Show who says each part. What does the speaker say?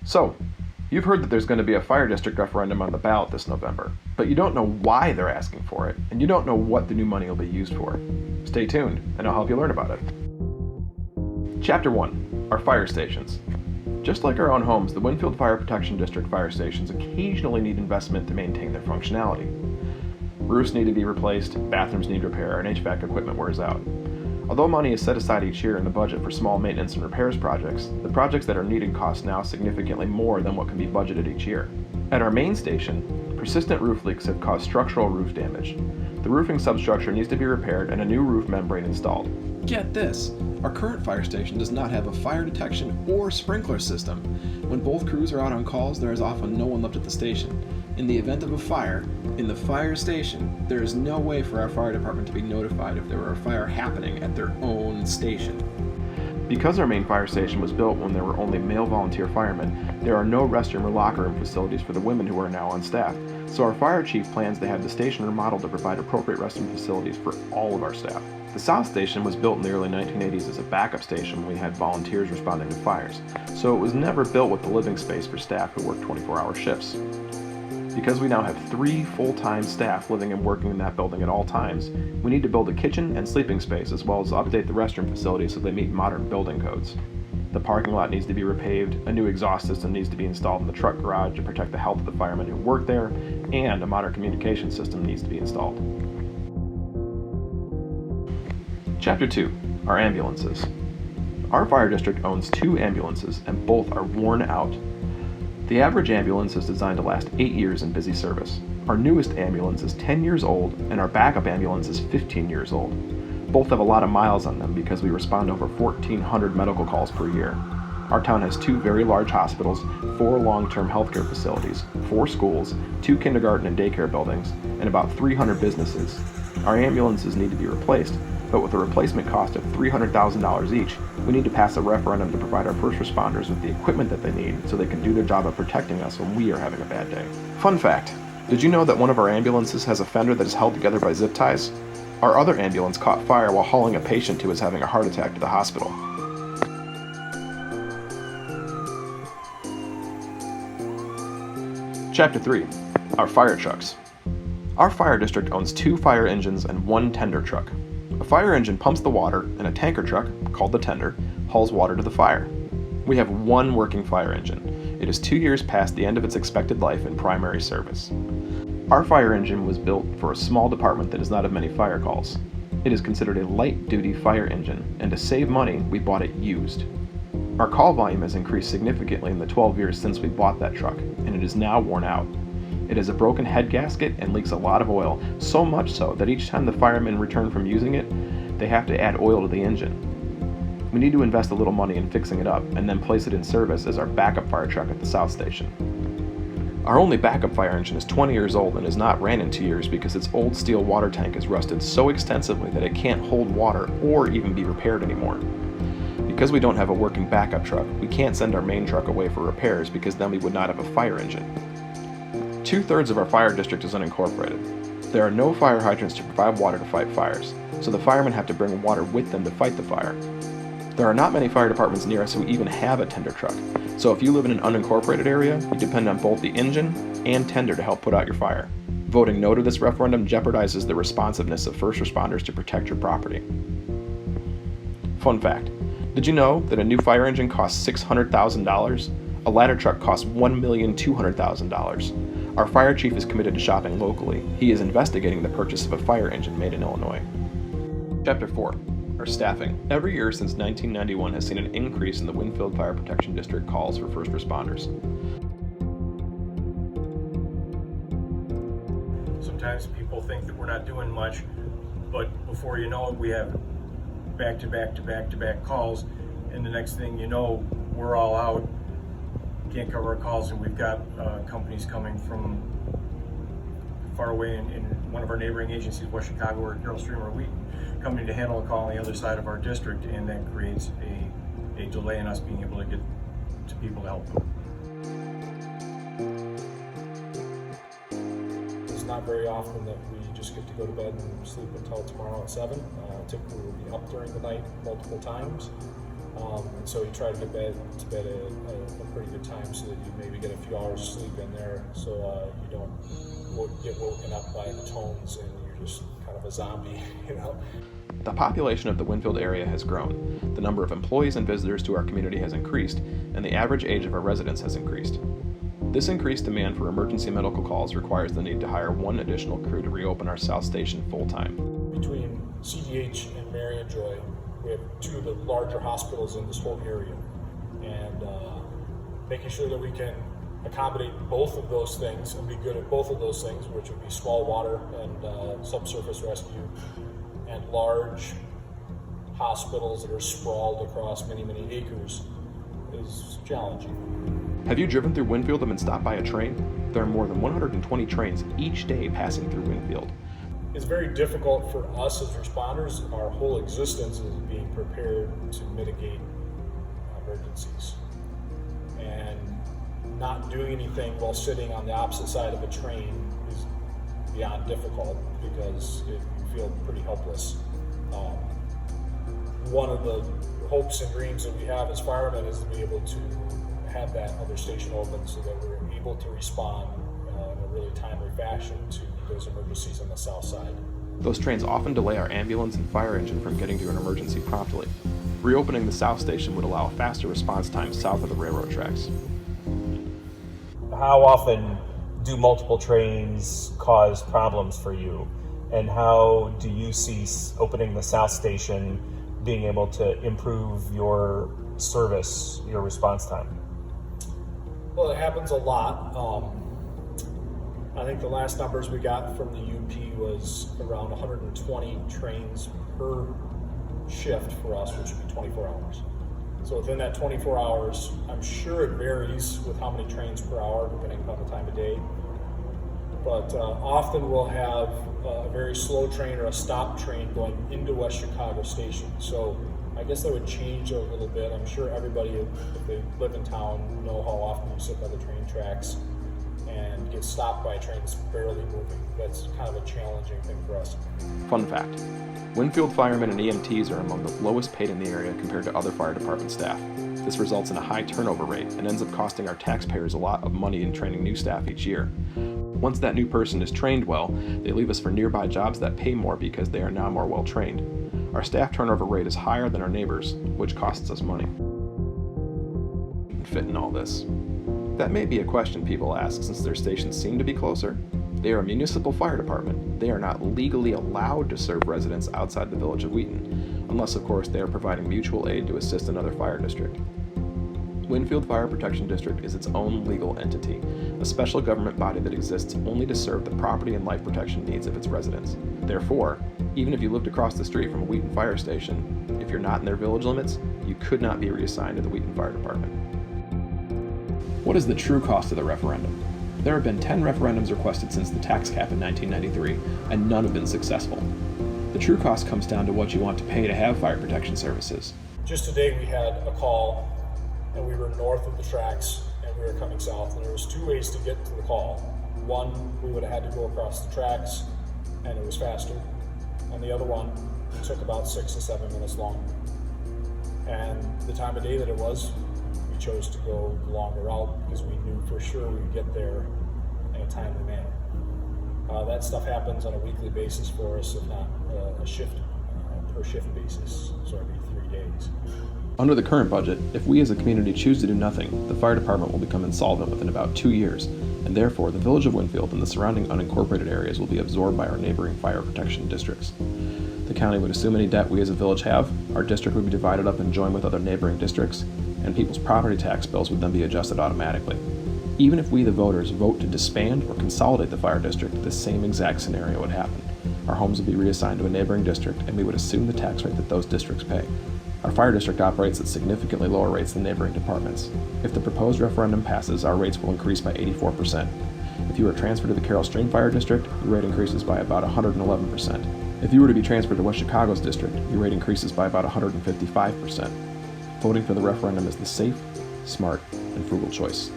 Speaker 1: So, you've heard that there's going to be a fire district referendum on the ballot this November, but you don't know why they're asking for it, and you don't know what the new money will be used for. Stay tuned, and I'll help you learn about it. Chapter 1. Our fire stations. Just like our own homes, the Winfield Fire Protection District fire stations occasionally need investment to maintain their functionality. Roofs need to be replaced, bathrooms need repair, and HVAC equipment wears out. Although money is set aside each year in the budget for small maintenance and repairs projects, the projects that are needed cost now significantly more than what can be budgeted each year. At our main station, persistent roof leaks have caused structural roof damage. The roofing substructure needs to be repaired and a new roof membrane installed. Get this! Our current fire station does not have a fire detection or sprinkler system. When both crews are out on calls, there is often no one left at the station. In the event of a fire, in the fire station, there is no way for our fire department to be notified if there were a fire happening at their own station. Because our main fire station was built when there were only male volunteer firemen, there are no restroom or locker room facilities for the women who are now on staff, so our fire chief plans to have the station remodeled to provide appropriate restroom facilities for all of our staff. The South Station was built in the early 1980s as a backup station when we had volunteers responding to fires, so it was never built with the living space for staff who work 24-hour shifts. Because we now have 3 full-time staff living and working in that building at all times, we need to build a kitchen and sleeping space as well as update the restroom facilities so they meet modern building codes. The parking lot needs to be repaved, a new exhaust system needs to be installed in the truck garage to protect the health of the firemen who work there, and a modern communication system needs to be installed. Chapter 2. Our ambulances. Our fire district owns 2 ambulances and both are worn out. The average ambulance is designed to last 8 years in busy service. Our newest ambulance is 10 years old and our backup ambulance is 15 years old. Both have a lot of miles on them because we respond to over 1,400 medical calls per year. Our town has 2 very large hospitals, 4 long-term healthcare facilities, 4 schools, 2 kindergarten and daycare buildings, and about 300 businesses. Our ambulances need to be replaced, but with a replacement cost of $300,000 each, we need to pass a referendum to provide our first responders with the equipment that they need so they can do their job of protecting us when we are having a bad day. Fun fact, did you know that one of our ambulances has a fender that is held together by zip ties? Our other ambulance caught fire while hauling a patient who was having a heart attack to the hospital. Chapter 3. Our fire trucks. Our fire district owns 2 fire engines and 1 tender truck. A fire engine pumps the water, and a tanker truck, called the tender, hauls water to the fire. We have 1 working fire engine. It is 2 years past the end of its expected life in primary service. Our fire engine was built for a small department that does not have many fire calls. It is considered a light-duty fire engine, and to save money, we bought it used. Our call volume has increased significantly in the 12 years since we bought that truck, and it is now worn out. It has a broken head gasket and leaks a lot of oil, so much so that each time the firemen return from using it, they have to add oil to the engine. We need to invest a little money in fixing it up and then place it in service as our backup fire truck at the South Station. Our only backup fire engine is 20 years old and has not ran in 2 years because its old steel water tank is rusted so extensively that it can't hold water or even be repaired anymore. Because we don't have a working backup truck, we can't send our main truck away for repairs because then we would not have a fire engine. 2/3 of our fire district is unincorporated. There are no fire hydrants to provide water to fight fires, so the firemen have to bring water with them to fight the fire. There are not many fire departments near us who even have a tender truck, so if you live in an unincorporated area, you depend on both the engine and tender to help put out your fire. Voting no to this referendum jeopardizes the responsiveness of first responders to protect your property. Fun fact, did you know that a new fire engine costs $600,000? A ladder truck costs $1,200,000. Our fire chief is committed to shopping locally. He is investigating the purchase of a fire engine made in Illinois. Chapter 4. Our staffing. Every year since 1991 has seen an increase in the Winfield Fire Protection District calls for first responders.
Speaker 2: Sometimes people think that we're not doing much, but before you know it, we have back-to-back calls, and the next thing you know, we're all out. Can't cover our calls, and we've got companies coming from far away in one of our neighboring agencies, West Chicago or Carroll Stream or Wheaton, coming to handle a call on the other side of our district, and that creates a delay in us being able to get to people to help them.
Speaker 3: It's not very often that we just get to go to bed and sleep until tomorrow at 7. Typically we'll be up during the night multiple times. And so you try to get to bed at a pretty good time so that you maybe get a few hours of sleep in there, so you don't get woken up by the tones and you're just kind of a zombie, you know.
Speaker 1: The population of the Winfield area has grown, the number of employees and visitors to our community has increased, and the average age of our residents has increased. This increased demand for emergency medical calls requires the need to hire one additional crew to reopen our South Station full-time.
Speaker 3: Between CDH and Marion Joy, we have two of the larger hospitals in this whole area, and making sure that we can accommodate both of those things and be good at both of those things, which would be small water and subsurface rescue, and large hospitals that are sprawled across many, many acres, is challenging.
Speaker 1: Have you driven through Winfield and been stopped by a train? There are more than 120 trains each day passing through Winfield.
Speaker 3: It's very difficult for us as responders. Our whole existence is being prepared to mitigate emergencies. And not doing anything while sitting on the opposite side of a train is beyond difficult because you feel pretty helpless. One of the hopes and dreams that we have as firemen is to be able to have that other station open so that we're able to respond in a really timely fashion to those emergencies on the south side.
Speaker 1: Those trains often delay our ambulance and fire engine from getting to an emergency promptly. Reopening the South Station would allow a faster response time south of the railroad tracks.
Speaker 4: How often do multiple trains cause problems for you? And how do you see opening the South Station being able to improve your service, your response time?
Speaker 3: Well, it happens a lot. I think the last numbers we got from the UP was around 120 trains per shift for us, which would be 24 hours. So within that 24 hours, I'm sure it varies with how many trains per hour, depending upon the time of day. But often we'll have a very slow train or a stop train going into West Chicago Station. So I guess that would change a little bit. I'm sure everybody, if they live in town, know how often you sit by the train tracks and get stopped by a train that's barely moving. That's kind of a challenging thing for us.
Speaker 1: Fun fact, Winfield firemen and EMTs are among the lowest paid in the area compared to other fire department staff. This results in a high turnover rate and ends up costing our taxpayers a lot of money in training new staff each year. Once that new person is trained well, they leave us for nearby jobs that pay more because they are now more well trained. Our staff turnover rate is higher than our neighbors, which costs us money. Fit in all this. That may be a question people ask since their stations seem to be closer. They are a municipal fire department. They are not legally allowed to serve residents outside the village of Wheaton, unless of course they are providing mutual aid to assist another fire district. Winfield Fire Protection District is its own legal entity, a special government body that exists only to serve the property and life protection needs of its residents. Therefore, even if you lived across the street from a Wheaton fire station, if you're not in their village limits, you could not be reassigned to the Wheaton Fire Department. What is the true cost of the referendum? There have been 10 referendums requested since the tax cap in 1993, and none have been successful. The true cost comes down to what you want to pay to have fire protection services.
Speaker 3: Just today we had a call, and we were north of the tracks, and we were coming south, and there was two ways to get to the call. One, we would have had to go across the tracks, and it was faster, and the other one took about 6 to 7 minutes longer. And the time of day that it was, we chose to go the longer route because we knew for sure we would get there in a timely manner. That stuff happens on a weekly basis for us, if not a shift, per shift basis, so every 3 days.
Speaker 1: Under the current budget, if we as a community choose to do nothing, the fire department will become insolvent within about 2 years, and therefore the village of Winfield and the surrounding unincorporated areas will be absorbed by our neighboring fire protection districts. The county would assume any debt we as a village have, our district would be divided up and joined with other neighboring districts, and people's property tax bills would then be adjusted automatically. Even if we, the voters, vote to disband or consolidate the fire district, the same exact scenario would happen. Our homes would be reassigned to a neighboring district, and we would assume the tax rate that those districts pay. Our fire district operates at significantly lower rates than neighboring departments. If the proposed referendum passes, our rates will increase by 84%. If you are transferred to the Carroll Stream Fire District, your rate increases by about 111%. If you were to be transferred to West Chicago's district, your rate increases by about 155%. Voting for the referendum is the safe, smart, and frugal choice.